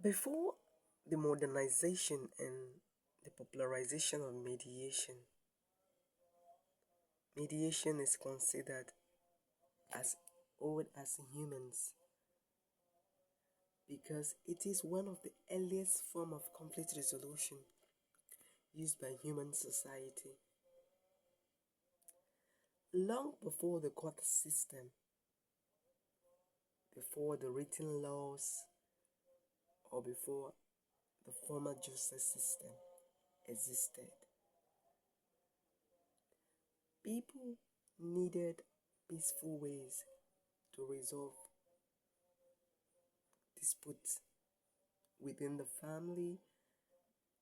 Before the modernization and the popularization of mediation is considered as old as humans because it is one of the earliest form of conflict resolution used by human society. Long before the court system, before the written laws, or before the formal justice system existed, people needed peaceful ways to resolve disputes within the family,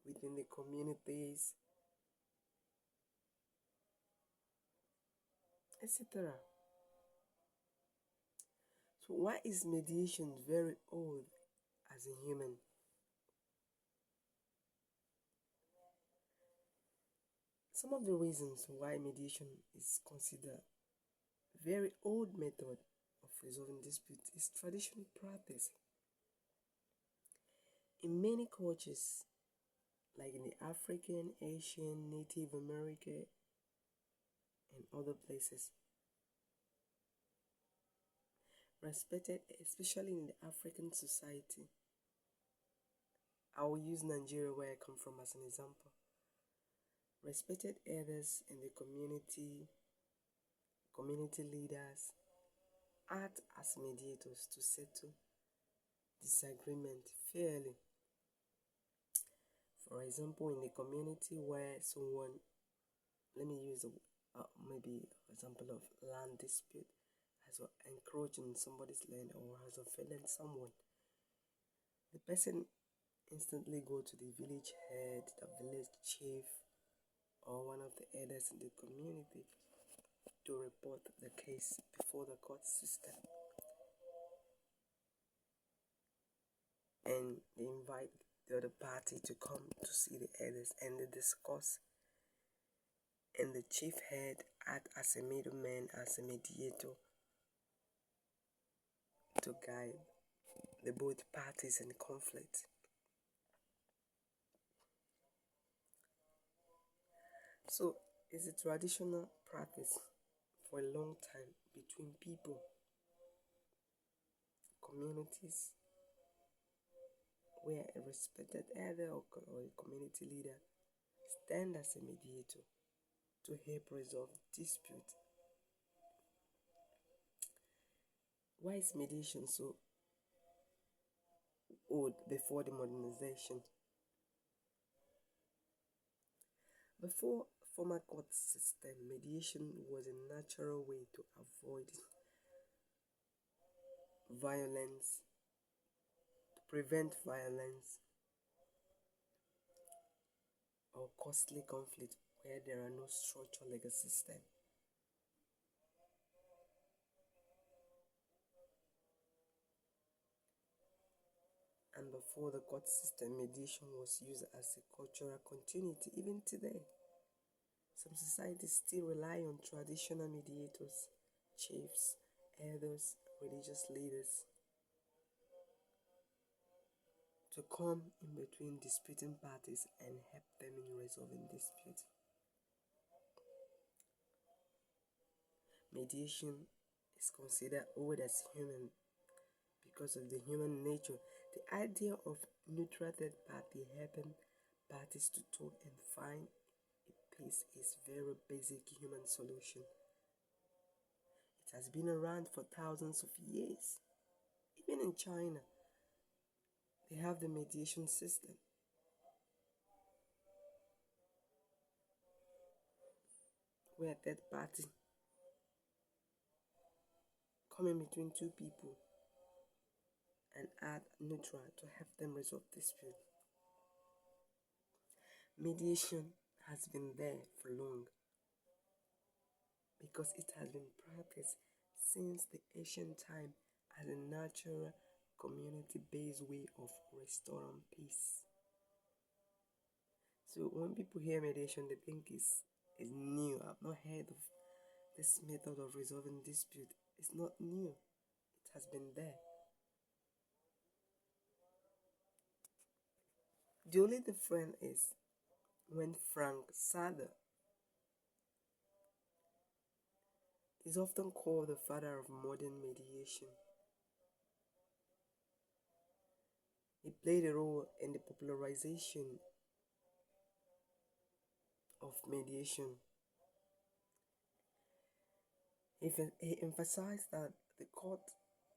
within the communities, etc. So, why is mediation very old as a human? Some of the reasons why mediation is considered a very old method of resolving disputes is traditional practice. In many cultures, like in the African, Asian, Native American, and other places, respected, especially in the African society. I will use Nigeria where I come from as an example. Respected elders in the community leaders act as mediators to settle disagreement fairly. For example, in the community where someone, let me use maybe example of land dispute, has encroached on somebody's land or has offended someone, the person instantly go to the village head, the village chief, or one of the elders in the community to report the case before the court system. And they invite the other party to come to see the elders and they discuss. And the chief head act as a middleman, as a mediator to guide the both parties in conflict. So it's a traditional practice for a long time between people, communities, where a respected elder or a community leader stand as a mediator to help resolve dispute. Why is mediation so old before the modernization? Before former court system, mediation was a natural way to avoid violence, to prevent violence or costly conflict where there are no structural legal system. And before the court system, mediation was used as a cultural continuity even today. Some societies still rely on traditional mediators, chiefs, elders, religious leaders to come in between disputing parties and help them in resolving disputes. Mediation is considered old as human because of the human nature. The idea of neutral third party helping parties to talk and find a peace is very basic human solution. It has been around for thousands of years. Even in China, they have the mediation system. Where a third party come in between two people and add neutral to help them resolve dispute. Mediation has been there for long because it has been practiced since the ancient time as a natural community-based way of restoring peace. So when people hear mediation, they think it's new. I've not heard of this method of resolving dispute. It's not new. It has been there. The only difference is when Frank Sada is often called the father of modern mediation. He played a role in the popularization of mediation. He emphasized that the court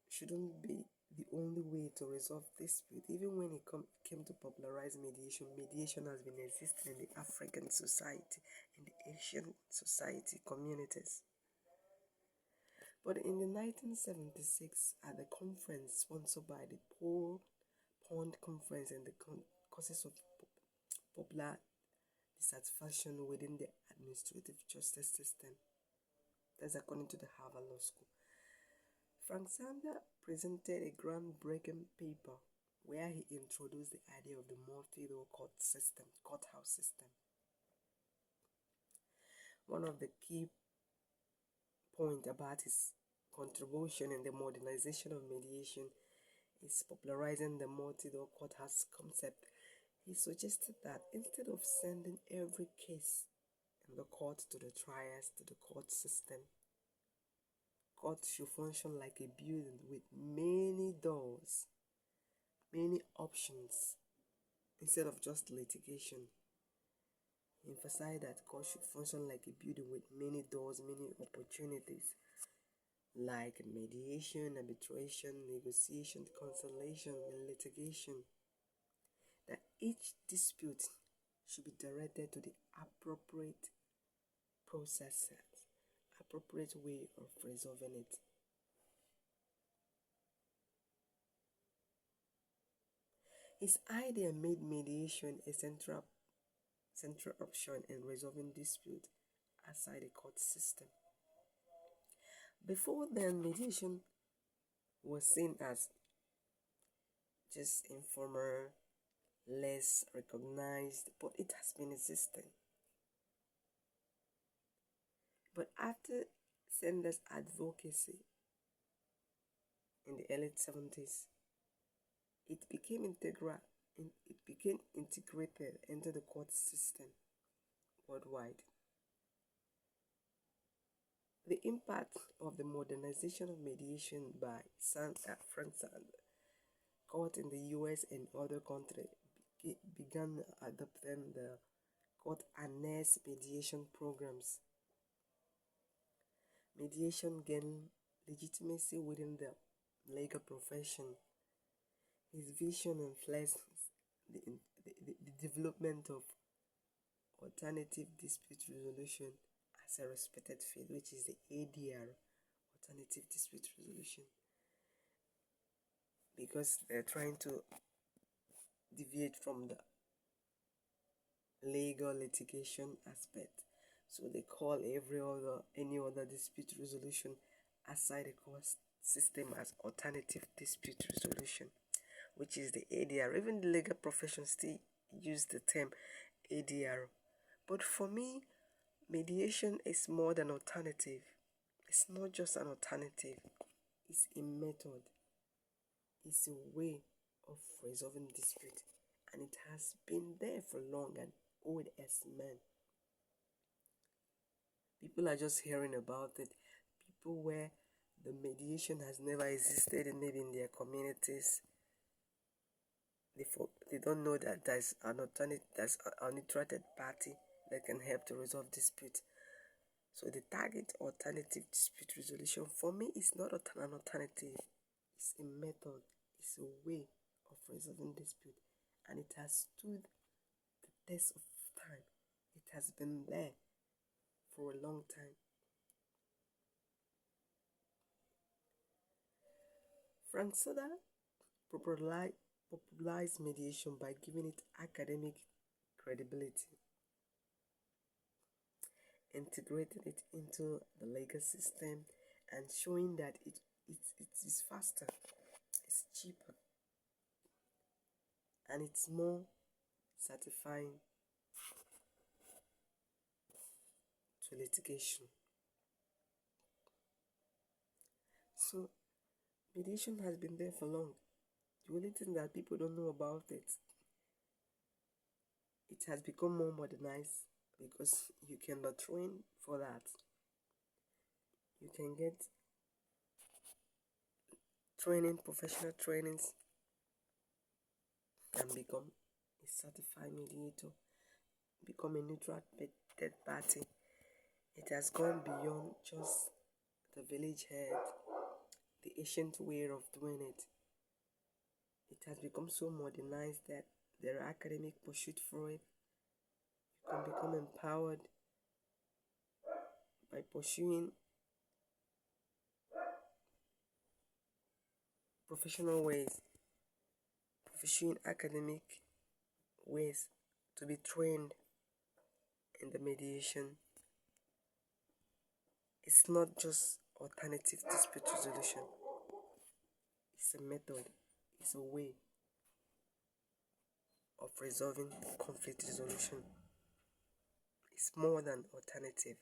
shouldn't be the only way to resolve dispute. Even when it came to popularize mediation, mediation has been existing in the African society, in the Asian society communities. But in the 1976, at the conference sponsored by the Pond Conference and the causes of popular dissatisfaction within the administrative justice system, that's according to the Harvard Law School, Frank Sander presented a groundbreaking paper where he introduced the idea of the multi-law courthouse system. One of the key points about his contribution in the modernization of mediation is popularizing the multi-law courthouse concept. He suggested that instead of sending every case in the court to the triers to the court system, court should function like a building with many doors, many options, instead of just litigation. He emphasized that court should function like a building with many doors, many opportunities, like mediation, arbitration, negotiation, conciliation, and litigation. That each dispute should be directed to the appropriate processes, appropriate way of resolving it. His idea made mediation a central option in resolving dispute outside the court system. Before then, mediation was seen as just informal, less recognized, but it has been existing. But after Sanders' advocacy in the early 70s, it became integrated into the court system worldwide. The impact of the modernization of mediation by Frank Sander, court in the US and other countries began adopting the court harness mediation programs. Mediation gained legitimacy within the legal profession. His vision influenced the development of alternative dispute resolution as a respected field, which is the ADR, alternative dispute resolution, because they're trying to deviate from the legal litigation aspect. So they call any other dispute resolution outside the court system as alternative dispute resolution, which is the ADR. Even the legal profession still use the term ADR. But for me, mediation is more than alternative. It's not just an alternative. It's a method. It's a way of resolving dispute. And it has been there for long and old as men. People are just hearing about it. People where the mediation has never existed maybe in their communities. They don't know that there's an uninterested party that can help to resolve dispute. So the target alternative dispute resolution for me is not an alternative. It's a method. It's a way of resolving dispute, and it has stood the test of time. It has been there for a long time. Frank Soda popularized mediation by giving it academic credibility, integrating it into the legal system, and showing that it is faster, it's cheaper, and it's more satisfying to litigation. So mediation has been there for long. The only thing that people don't know about it It has become more modernized because you can be trained for that. You can get training, professional trainings, and become a certified mediator, become a neutral third party. It has gone beyond just the village head, the ancient way of doing it. It has become so modernized that there are academic pursuit for it. You can become empowered by pursuing professional ways, pursuing academic ways to be trained in the mediation. It's not just alternative dispute resolution. It's a method, it's a way of resolving conflict resolution. It's more than alternative.